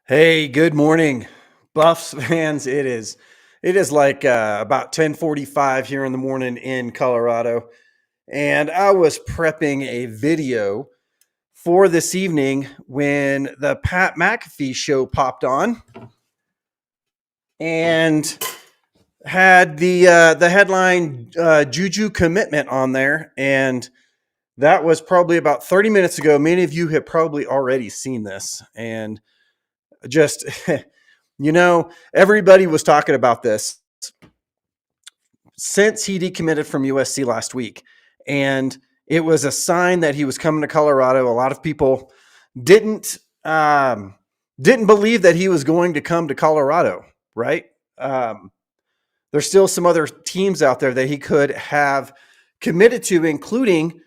Hey, good morning, Buffs fans. It is like about 10:45 here in the morning in Colorado, and I was prepping a video for this evening when the Pat McAfee show popped on and had the headline "Juju Commitment" on there, and that was probably about 30 minutes ago. Many of you have probably already seen this, and just everybody was talking about this since he decommitted from USC last week. And it was a sign that he was coming to Colorado. A lot of people didn't didn't believe that he was going to come to Colorado, right? There's still some other teams out there that he could have committed to, including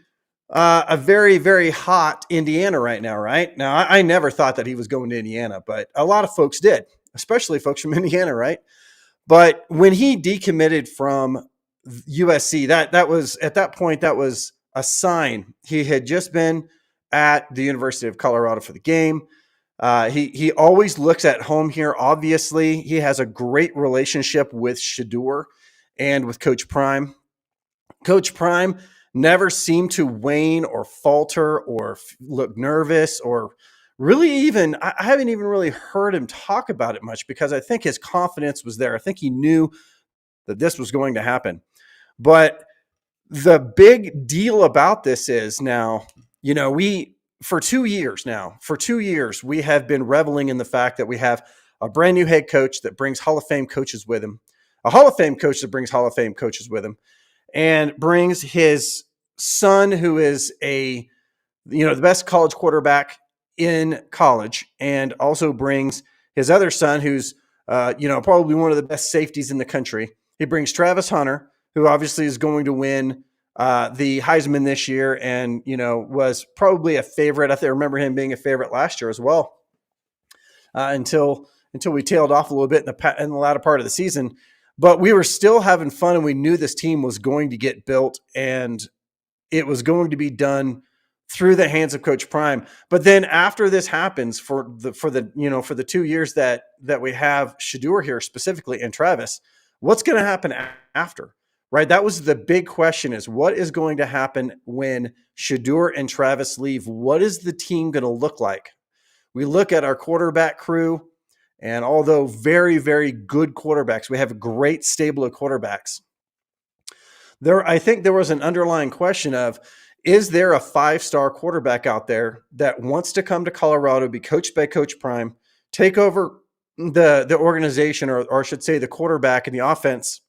a very, very hot Indiana right now, right? Now, I never thought that he was going to Indiana, but a lot of folks did, especially folks from Indiana, right? But when he decommitted from USC, that was at that point, that was a sign. He had just been at the University of Colorado for the game. He always looks at home here. Obviously, he has a great relationship with Shedeur and with Coach Prime. Coach Prime never seemed to wane or falter or look nervous or really even, I haven't even really heard him talk about it much because I think his confidence was there. I think he knew that this was going to happen. But the big deal about this is now, for 2 years now, we have been reveling in the fact that we have a brand new head coach that brings Hall of Fame coaches with him, a Hall of Fame coach that brings Hall of Fame coaches with him, and brings his son, who is the best college quarterback in college, and also brings his other son, who's probably one of the best safeties in the country. He brings Travis Hunter, who obviously is going to win the Heisman this year, and was probably a favorite. I remember him being a favorite last year as well, until we tailed off a little bit in the latter part of the season. But we were still having fun, and we knew this team was going to get built, and it was going to be done through the hands of Coach Prime. But then after this happens, for the 2 years that we have Shedeur here specifically and Travis, what's going to happen after? Right? That was the big question: is what is going to happen when Shedeur and Travis leave? What is the team going to look like? We look at our quarterback crew, and although very, very good quarterbacks, we have a great stable of quarterbacks. I think there was an underlying question of, is there a 5-star quarterback out there that wants to come to Colorado, be coached by Coach Prime, take over the organization, or I should say the quarterback and the offense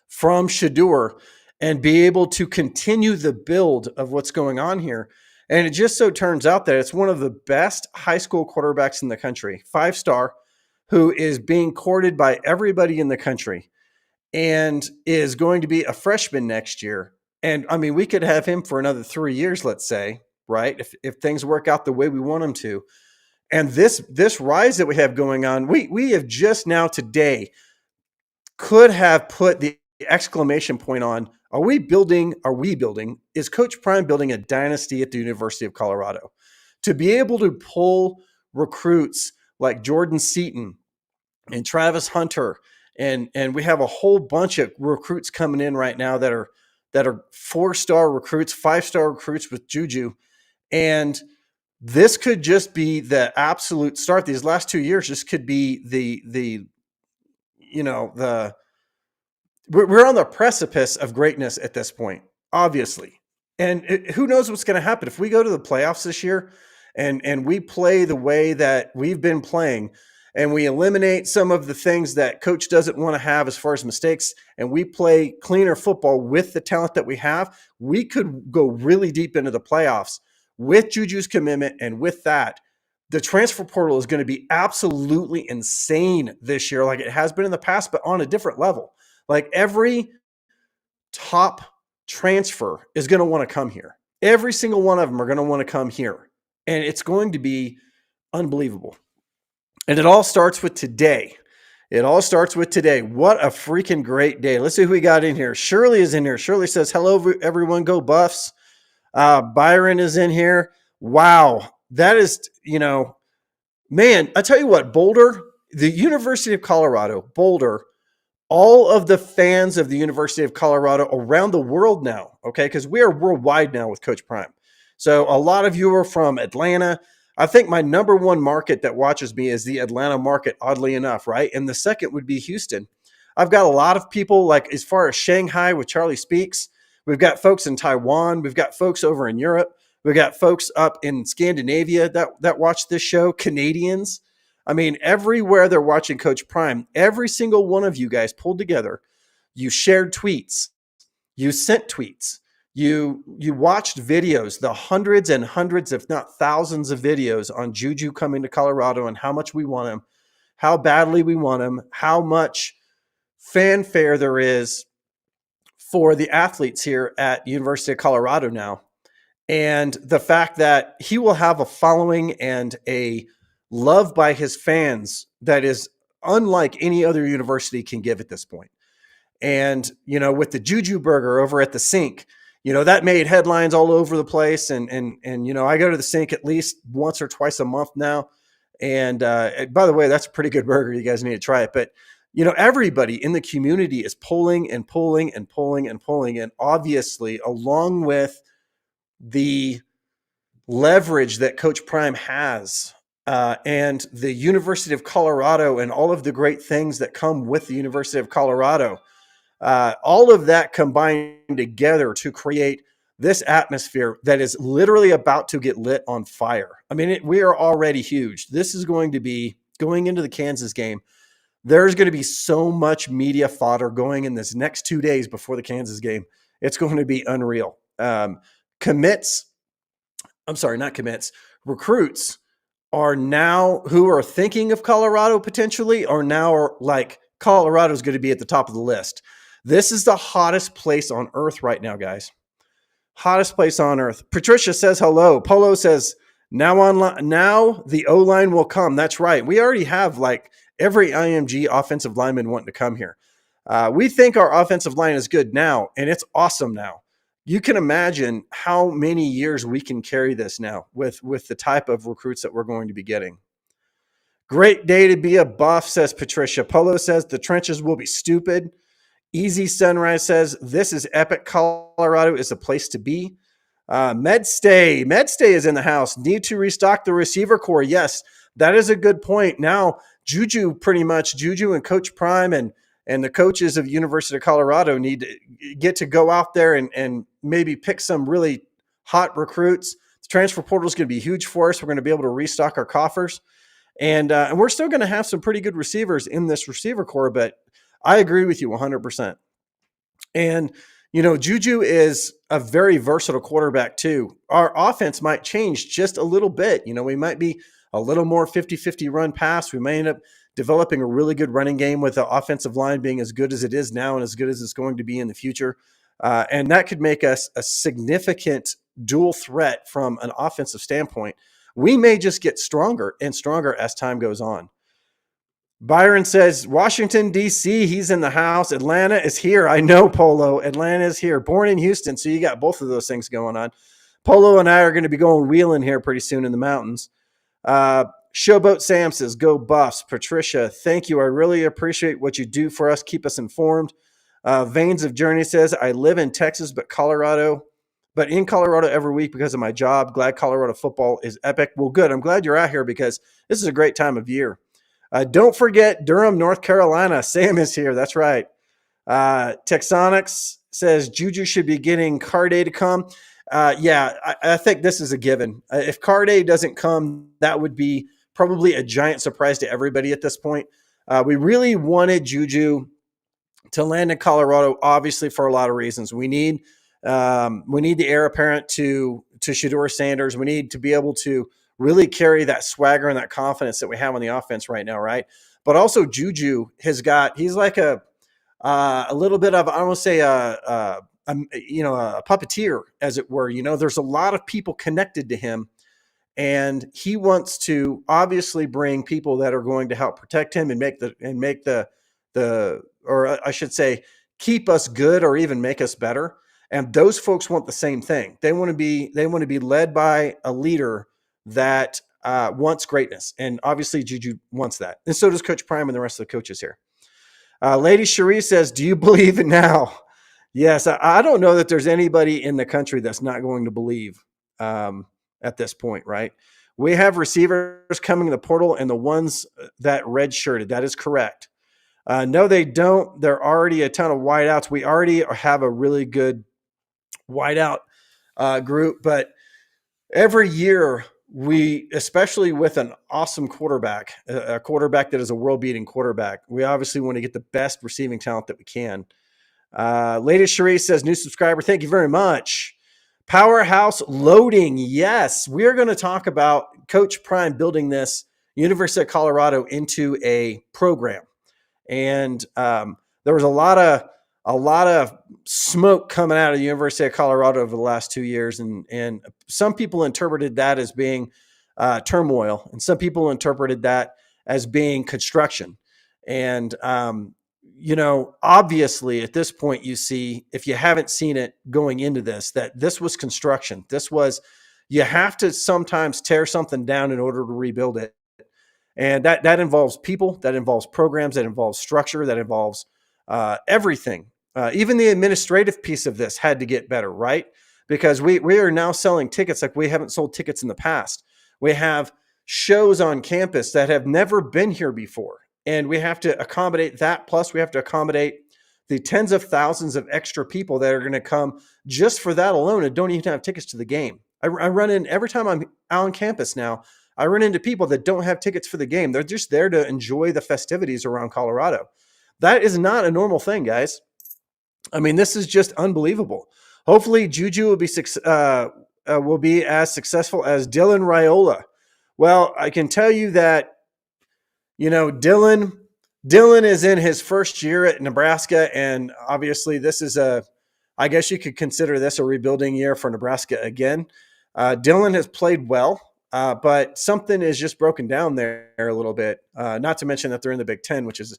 from Shedeur, and be able to continue the build of what's going on here? And it just so turns out that it's one of the best high school quarterbacks in the country, 5-star, who is being courted by everybody in the country and is going to be a freshman next year. And I mean, we could have him for another 3 years, let's say, right? If things work out the way we want them to. And this rise that we have going on, we have just now today could have put the exclamation point on, are we building, is Coach Prime building a dynasty at the University of Colorado? To be able to pull recruits like Jordan Seaton and Travis Hunter, and we have a whole bunch of recruits coming in right now that are 4-star recruits, 5-star recruits with Juju. And this could just be the absolute start. These last 2 years just could be we're on the precipice of greatness at this point, obviously. And who knows what's going to happen if we go to the playoffs this year and we play the way that we've been playing, and we eliminate some of the things that coach doesn't want to have as far as mistakes, and we play cleaner football with the talent that we have, we could go really deep into the playoffs with Juju's commitment. And with that, the transfer portal is going to be absolutely insane this year, like it has been in the past, but on a different level. Like every top transfer is going to want to come here. Every single one of them are going to want to come here. And it's going to be unbelievable. And it all starts with today. What a freaking great day. Let's see who we got in here. Shirley is in here. Shirley says, hello, everyone. Go Buffs. Byron is in here. Wow. That is, Man, I tell you what, Boulder, the University of Colorado, Boulder, all of the fans of the University of Colorado around the world now, okay, because we are worldwide now with Coach Prime. So a lot of you are from Atlanta. I think my number one market that watches me is the Atlanta market, oddly enough, right? And the second would be Houston. I've got a lot of people, like as far as Shanghai with Charlie Speaks. We've got folks in Taiwan. We've got folks over in Europe. We've got folks up in Scandinavia that watch this show, Canadians. I mean, everywhere they're watching Coach Prime, every single one of you guys pulled together. You shared tweets, you sent tweets, you watched videos, the hundreds and hundreds, if not thousands of videos on Juju coming to Colorado and how much we want him, how badly we want him, how much fanfare there is for the athletes here at University of Colorado now. And the fact that he will have a following and a love by his fans that is unlike any other university can give at this point. And, you know, with the Juju burger over at the Sink, you know, that made headlines all over the place. And you know, I go to the Sink at least once or twice a month now. And by the way, that's a pretty good burger. You guys need to try it. But, you know, everybody in the community is pulling and pulling and pulling and pulling. And obviously, along with the leverage that Coach Prime has and the University of Colorado and all of the great things that come with the University of Colorado, all of that combined together to create this atmosphere that is literally about to get lit on fire. I mean, we are already huge. This is going to be going into the Kansas game. There's going to be so much media fodder going in this next 2 days before the Kansas game. It's going to be unreal. Recruits are now, who are thinking of Colorado potentially, are now like, Colorado's going to be at the top of the list. This is the hottest place on earth right now, guys. Hottest place on earth. Patricia says hello. Polo says, now the O-line will come. That's right. We already have like every IMG offensive lineman wanting to come here. We think our offensive line is good now, and it's awesome now. You can imagine how many years we can carry this now with the type of recruits that we're going to be getting. Great day to be a buff, says Patricia. Polo says the trenches will be stupid. Easy Sunrise says this is epic. Colorado is a place to be. Medstay is in the house. Need to restock the receiver core. Yes, that is a good point. Now, Juju and Coach Prime and the coaches of University of Colorado need to get to go out there and maybe pick some really hot recruits. The transfer portal is going to be huge for us. We're going to be able to restock our coffers. And we're still going to have some pretty good receivers in this receiver core, but I agree with you 100%. And, you know, Juju is a very versatile quarterback too. Our offense might change just a little bit. You know, we might be a little more 50-50 run pass. We may end up developing a really good running game with the offensive line being as good as it is now and as good as it's going to be in the future. And that could make us a significant dual threat from an offensive standpoint. We may just get stronger and stronger as time goes on. Byron says, Washington, D.C., he's in the house. Atlanta is here. I know, Polo. Atlanta is here. Born in Houston, so you got both of those things going on. Polo and I are going to be going wheeling here pretty soon in the mountains. Showboat Sam says, go Buffs. Patricia, thank you. I really appreciate what you do for us. Keep us informed. Veins of Journey says, I live in Texas, but in Colorado every week because of my job. Glad Colorado football is epic. Well, good. I'm glad you're out here because this is a great time of year. Don't forget Durham, North Carolina. Sam is here. That's right. Texonics says Juju should be getting Car Day to come. I think this is a given. If Car Day doesn't come, that would be probably a giant surprise to everybody at this point. We really wanted Juju to land in Colorado, obviously for a lot of reasons. We need the heir apparent to Shedeur Sanders. We need to be able to really carry that swagger and that confidence that we have on the offense right now, right? But also Juju he's like a little bit of, I don't want to say a puppeteer, as it were. You know, there's a lot of people connected to him, and he wants to obviously bring people that are going to help protect him and keep us good or even make us better. And those folks want the same thing. They want to be led by a leader that wants greatness, and obviously Juju wants that, and so does Coach Prime and the rest of the coaches here. Lady Cherie says, "Do you believe it now?" Yes, I don't know that there's anybody in the country that's not going to believe at this point, right? We have receivers coming in the portal, and the ones that redshirted. That is correct. No, they don't. There are already a ton of wideouts. We already have a really good wideout group, but every year we, especially with an awesome quarterback, a quarterback that is a world-beating quarterback, we obviously want to get the best receiving talent that we can. Lady Cherie says, new subscriber, thank you very much. Powerhouse Loading. Yes, we're going to talk about Coach Prime building this University of Colorado into a program. And there was a lot of smoke coming out of the University of Colorado over the last 2 years. And some people interpreted that as being turmoil, and some people interpreted that as being construction. And, obviously at this point, you see, if you haven't seen it going into this, that this was construction. You have to sometimes tear something down in order to rebuild it. And that involves people, that involves programs, that involves structure, that involves everything. Even the administrative piece of this had to get better, right? Because we are now selling tickets like we haven't sold tickets in the past. We have shows on campus that have never been here before. And we have to accommodate that. Plus, we have to accommodate the tens of thousands of extra people that are going to come just for that alone and don't even have tickets to the game. I run in every time I'm out on campus now. I run into people that don't have tickets for the game. They're just there to enjoy the festivities around Colorado. That is not a normal thing, guys. I mean, this is just unbelievable. Hopefully, Juju will be as successful as Dylan Raiola. Well, I can tell you that, Dylan is in his first year at Nebraska, and obviously this is I guess you could consider this a rebuilding year for Nebraska again. Dylan has played well. But something is just broken down there a little bit. Not to mention that they're in the Big Ten, which is,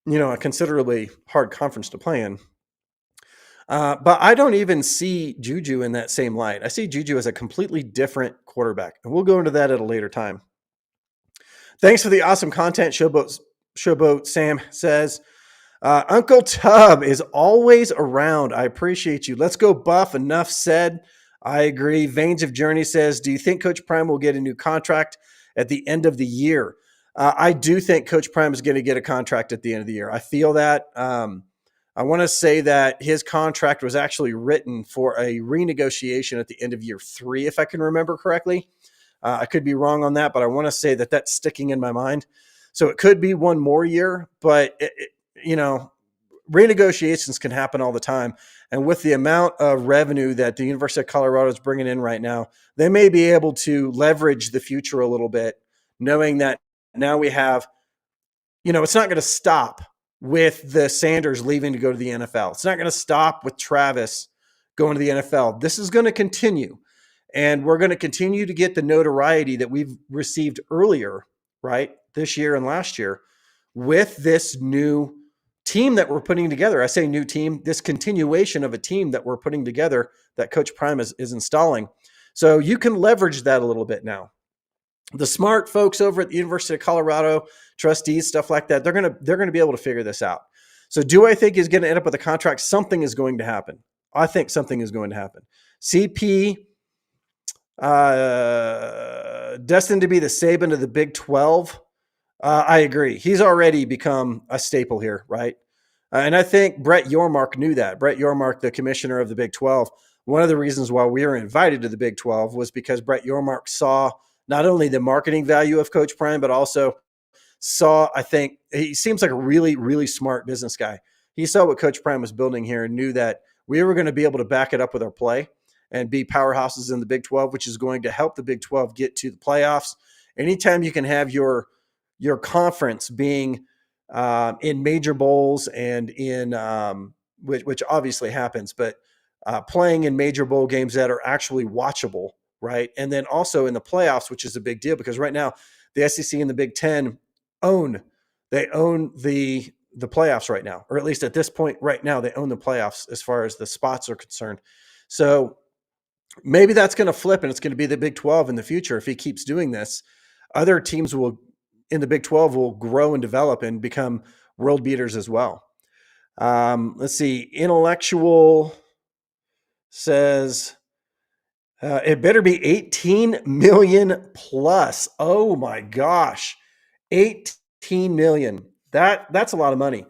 a considerably hard conference to play in. But I don't even see Juju in that same light. I see Juju as a completely different quarterback, and we'll go into that at a later time. Thanks for the awesome content, Showboat Sam says. Uncle Tub is always around. I appreciate you. Let's go Buff. Enough said. I agree. Veins of Journey says, do you think Coach Prime will get a new contract at the end of the year? I do think Coach Prime is going to get a contract at the end of the year. I feel that. I want to say that his contract was actually written for a renegotiation at the end of year 3, if I can remember correctly. I could be wrong on that, but I want to say that that's sticking in my mind. So it could be one more year, but renegotiations can happen all the time. And with the amount of revenue that the University of Colorado is bringing in right now, they may be able to leverage the future a little bit, knowing that now we have, it's not going to stop with the Sanders leaving to go to the NFL. It's not going to stop with Travis going to the NFL. This is going to continue. And we're going to continue to get the notoriety that we've received earlier, right, this year and last year, with this new team that we're putting together. I say new team, this continuation of a team that we're putting together that Coach Prime is installing. So you can leverage that a little bit now. The smart folks over at the University of Colorado, trustees, stuff like that, they're going to be able to figure this out. So do I think he's going to end up with a contract? Something is going to happen. I think something is going to happen. CP, destined to be the Saban of the Big 12. I agree. He's already become a staple here, right? And I think Brett Yormark knew that. Brett Yormark, the commissioner of the Big 12, one of the reasons why we were invited to the Big 12 was because Brett Yormark saw not only the marketing value of Coach Prime, but also saw, I think, he seems like a really, really smart business guy. He saw what Coach Prime was building here and knew that we were going to be able to back it up with our play and be powerhouses in the Big 12, which is going to help the Big 12 get to the playoffs. Anytime you can have your conference being in major bowls and in which obviously happens, but playing in major bowl games that are actually watchable, right? And then also in the playoffs, which is a big deal because right now the SEC and the Big Ten own the playoffs right now, or at least at this point right now, they own the playoffs as far as the spots are concerned. So maybe that's going to flip and it's going to be the Big 12 in the future. If he keeps doing this, other teams will in the Big 12 will grow and develop and become world beaters as well. Let's see. Intellectual says it better be 18 million plus. Oh my gosh. 18 million. That's a lot of money.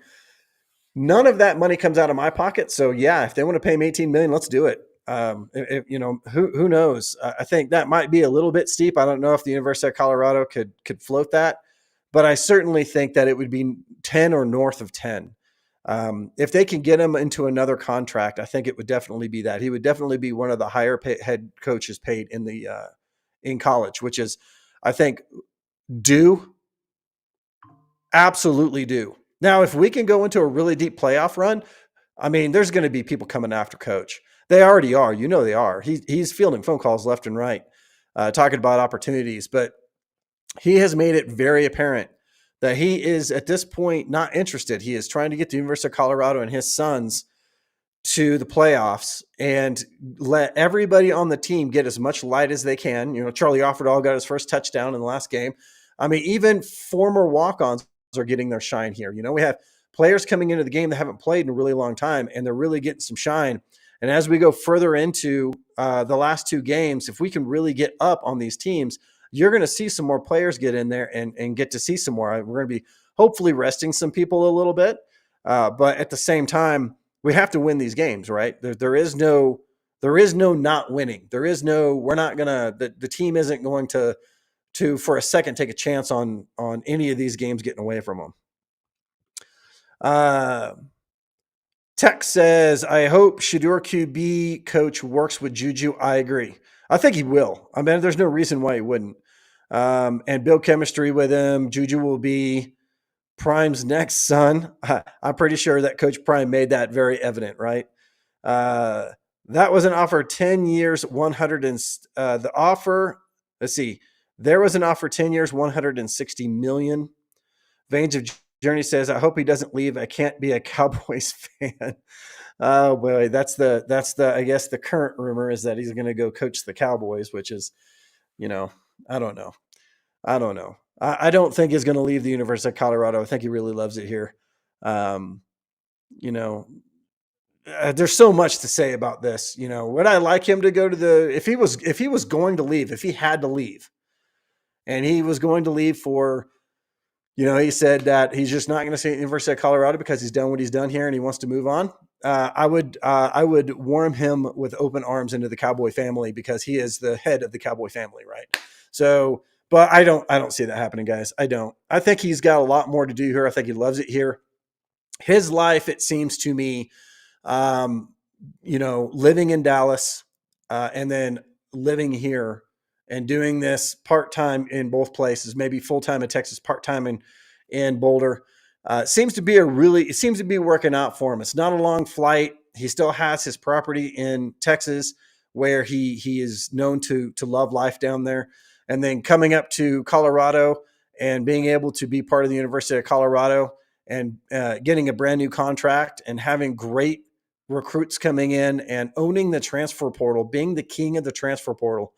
None of that money comes out of my pocket. So yeah, if they want to pay me 18 million, let's do it. Who knows? I think that might be a little bit steep. I don't know if the University of Colorado could float that, but I certainly think that it would be 10 or north of 10. If they can get him into another contract, I think it would definitely be that. He would definitely be one of the higher head coaches paid in college, which is, I think, due. Absolutely due. Now, if we can go into a really deep playoff run, I mean, there's going to be people coming after Coach. They already are. You know they are. He's fielding phone calls left and right, talking about opportunities. But he has made it very apparent that he is, at this point, not interested. He is trying to get the University of Colorado and his sons to the playoffs and let everybody on the team get as much light as they can. You know, Charlie Offerdahl got his first touchdown in the last game. I mean, even former walk-ons are getting their shine here. You know, we have players coming into the game that haven't played in a really long time, and they're really getting some shine. And as we go further into the last two games, if we can really get up on these teams, you're going to see some more players get in there and get to see some more. We're going to be hopefully resting some people a little bit. But at the same time, we have to win these games, right? There is no not winning. There is no, we're not going to, the team isn't going to for a second take a chance on any of these games getting away from them. Tech says, I hope Shedeur QB coach works with Juju. I agree. I think he will. I mean, there's no reason why he wouldn't. And build chemistry with him. Juju will be Prime's next son. I'm pretty sure that Coach Prime made that very evident, right? That was an offer 10 years, 100 and the offer, let's see. There was an offer 10 years, 160 million. Veins of Journey says, I hope he doesn't leave. I can't be a Cowboys fan. Oh boy, that's the I guess the current rumor is that he's going to go coach the Cowboys, which is, I don't know. I don't think he's going to leave the University of Colorado. I think he really loves it here. There's so much to say about this. Would I like him to go to if he was going to leave, if he had to leave, and he was going to leave for, he said that he's just not going to stay at the University of Colorado because he's done what he's done here and he wants to move on. I would warm him with open arms into the Cowboy family because he is the head of the Cowboy family, right? So, but I don't see that happening, guys. I don't. I think he's got a lot more to do here. I think he loves it here. His life, it seems to me, living in Dallas and then living here and doing this part-time in both places, maybe full-time in Texas, part-time in Boulder, seems to be working out for him. It's not a long flight. He still has his property in Texas where he is known to love life down there. And then coming up to Colorado and being able to be part of the University of Colorado and getting a brand new contract and having great recruits coming in and owning the transfer portal, being the king of the transfer portal.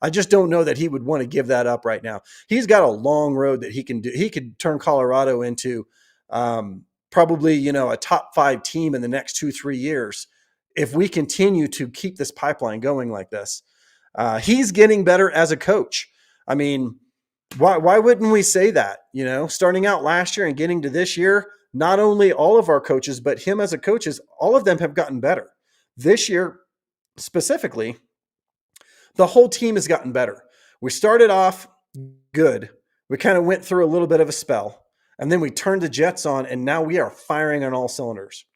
I just don't know that he would want to give that up right now. He's got a long road that he can do. He could turn Colorado into probably, a top 5 team in the next 2-3 years. If we continue to keep this pipeline going like this, he's getting better as a coach. I mean, why wouldn't we say that? Starting out last year and getting to this year, not only all of our coaches, but him as a coach, all of them have gotten better. This year specifically, the whole team has gotten better. We started off good. We kind of went through a little bit of a spell, and then we turned the jets on, and now we are firing on all cylinders.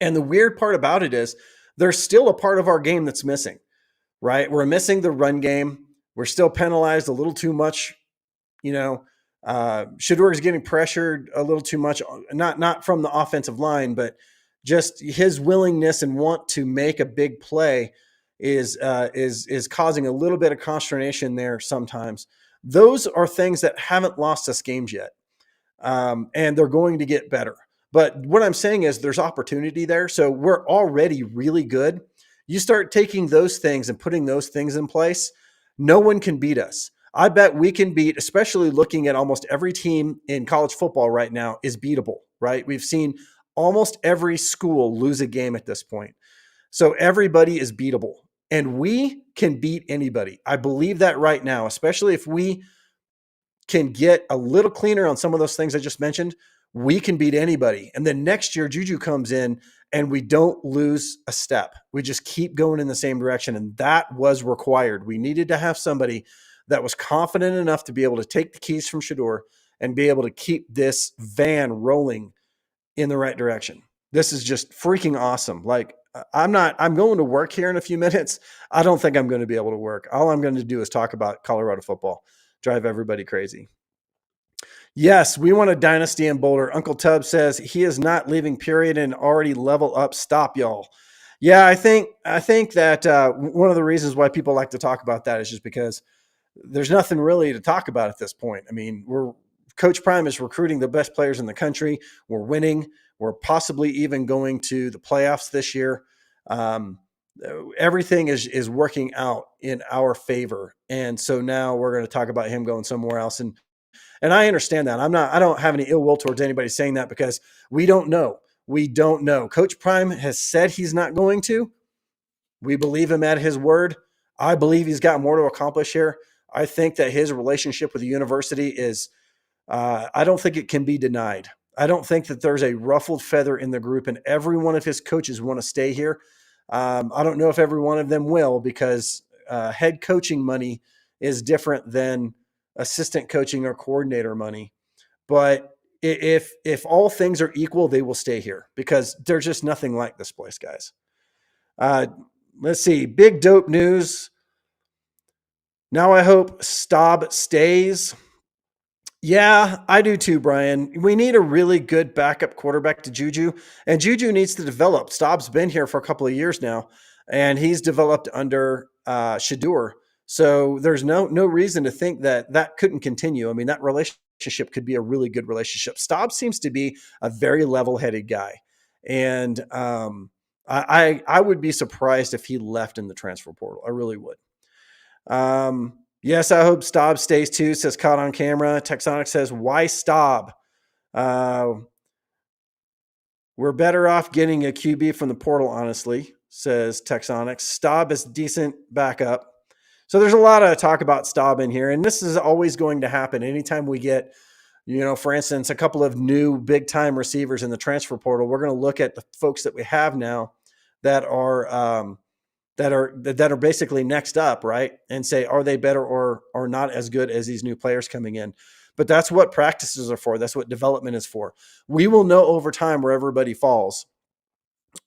And the weird part about it is there's still a part of our game that's missing, right? We're missing the run game. We're still penalized a little too much. Shedeur is getting pressured a little too much, not from the offensive line, but just his willingness and want to make a big play is causing a little bit of consternation there sometimes. Those are things that haven't lost us games yet, and they're going to get better. But what I'm saying is there's opportunity there. So we're already really good. You start taking those things and putting those things in place, no one can beat us. I bet we can beat, especially looking at almost every team in college football right now is beatable, right? We've seen almost every school lose a game at this point. So everybody is beatable, and we can beat anybody. I believe that right now, especially if we can get a little cleaner on some of those things I just mentioned, we can beat anybody. And then next year, Juju comes in and we don't lose a step. We just keep going in the same direction. And that was required. We needed to have somebody that was confident enough to be able to take the keys from Shedeur and be able to keep this van rolling in the right direction. This is just freaking awesome. Like, I'm going to work here in a few minutes. I don't think I'm going to be able to work. All I'm going to do is talk about Colorado football, drive everybody crazy. Yes, we want a dynasty in Boulder. Uncle Tub says he is not leaving, period, and already level up. Stop, y'all. Yeah, I think that one of the reasons why people like to talk about that is just because there's nothing really to talk about at this point. I mean, Coach Prime is recruiting the best players in the country. We're winning. We're possibly even going to the playoffs this year. Everything is working out in our favor. And so now we're going to talk about him going somewhere else. And I understand that. I don't have any ill will towards anybody saying that because we don't know. We don't know. Coach Prime has said he's not going to. We believe him at his word. I believe he's got more to accomplish here. I think that his relationship with the university is, I don't think it can be denied. I don't think that there's a ruffled feather in the group, and every one of his coaches want to stay here. I don't know if every one of them will, because head coaching money is different than assistant coaching or coordinator money. But if all things are equal, they will stay here because there's just nothing like this place, guys. Let's see. Big dope news. Now I hope Staub stays. Yeah, I do too, Brian. We need a really good backup quarterback to Juju, and Juju needs to develop. Staub's been here for a couple of years now, and he's developed under Shedeur. So there's no reason to think that couldn't continue. I mean, that relationship could be a really good relationship. Staub seems to be a very level-headed guy, and I would be surprised if he left in the transfer portal. I really would. Yes, I hope Staub stays too, says Caught on Camera. Texonic says, why Staub? We're better off getting a QB from the portal, honestly, says Texonic. Staub is decent backup. So there's a lot of talk about Staub in here, and this is always going to happen. Anytime we get, for instance, a couple of new big-time receivers in the transfer portal, we're going to look at the folks that we have now that are basically next up, right? And say, are they better or not as good as these new players coming in? But that's what practices are for. That's what development is for. We will know over time where everybody falls.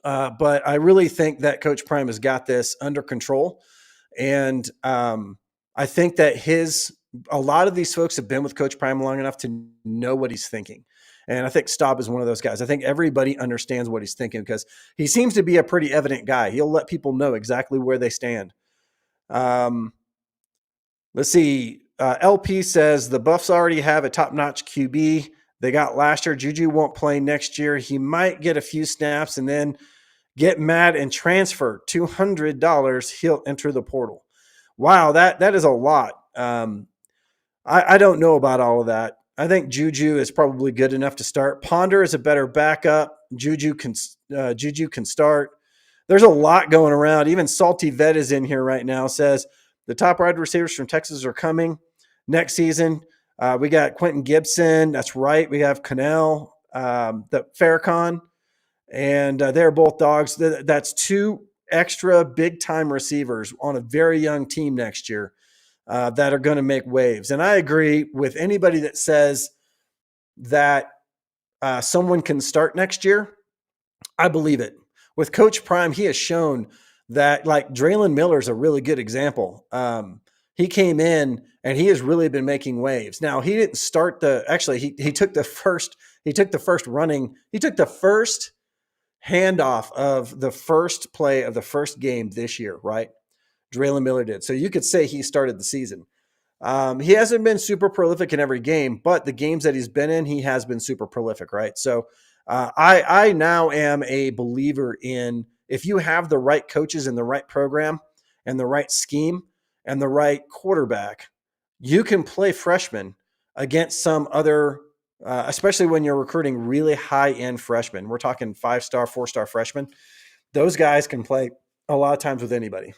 But I really think that Coach Prime has got this under control. And I think that a lot of these folks have been with Coach Prime long enough to know what he's thinking. And I think Staub is one of those guys. I think everybody understands what he's thinking because he seems to be a pretty evident guy. He'll let people know exactly where they stand. Let's see. LP says the Buffs already have a top-notch QB they got last year. Juju won't play next year. He might get a few snaps and then get mad and transfer $200. He'll enter the portal. Wow, that is a lot. I don't know about all of that. I think Juju is probably good enough to start. Ponder is a better backup. Juju can start. There's a lot going around. Even Salty Vet is in here right now. Says the top wide receivers from Texas are coming next season. We got Quentin Gibson. That's right. We have Cannell, the Farrakhan, and they're both dogs. That's two extra big-time receivers on a very young team next year. That are going to make waves. And I agree with anybody that says that someone can start next year. I believe it. With Coach Prime, he has shown that, like, Draylon Miller is a really good example. He came in and he has really been making waves. Now, he didn't start he took the first handoff of the first play of the first game this year, right? Draylon Miller did. So you could say he started the season. He hasn't been super prolific in every game, but the games that he's been in, he has been super prolific, right? So I now am a believer in if you have the right coaches and the right program and the right scheme and the right quarterback, you can play freshmen against some other, especially when you're recruiting really high-end freshmen. We're talking 5-star, 4-star freshmen. Those guys can play a lot of times with anybody.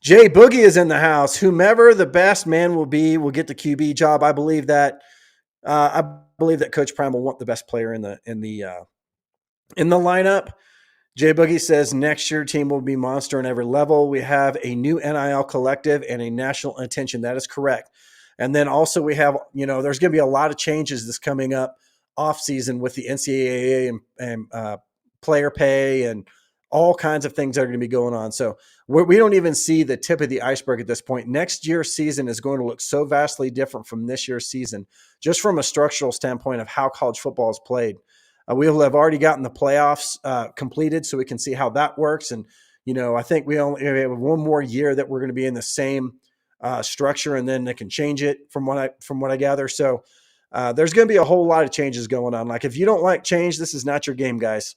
Jay Boogie is in the house. Whomever the best man will be will get the QB job. I believe that. I believe that Coach Prime will want the best player in the lineup. Jay Boogie says next year team will be monster in every level. We have a new NIL collective and a national attention. That is correct. And then also we have, there's going to be a lot of changes this coming up off season with the NCAA and player pay and all kinds of things that are going to be going on. So we don't even see the tip of the iceberg at this point. Next year's season is going to look so vastly different from this year's season, just from a structural standpoint of how college football is played. We will have already gotten the playoffs completed, so we can see how that works. And, I think we have one more year that we're going to be in the same structure, and then they can change it from what I gather. So there's going to be a whole lot of changes going on. Like, if you don't like change, this is not your game, guys.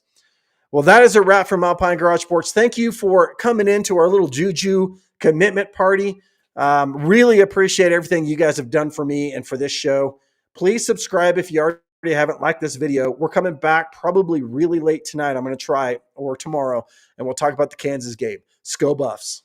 Well, that is a wrap from Alpine Garage Sports. Thank you for coming into our little JuJu commitment party. Really appreciate everything you guys have done for me and for this show. Please subscribe if you already haven't liked this video. We're coming back probably really late tonight. I'm going to try, or tomorrow, and we'll talk about the Kansas game. Go Buffs.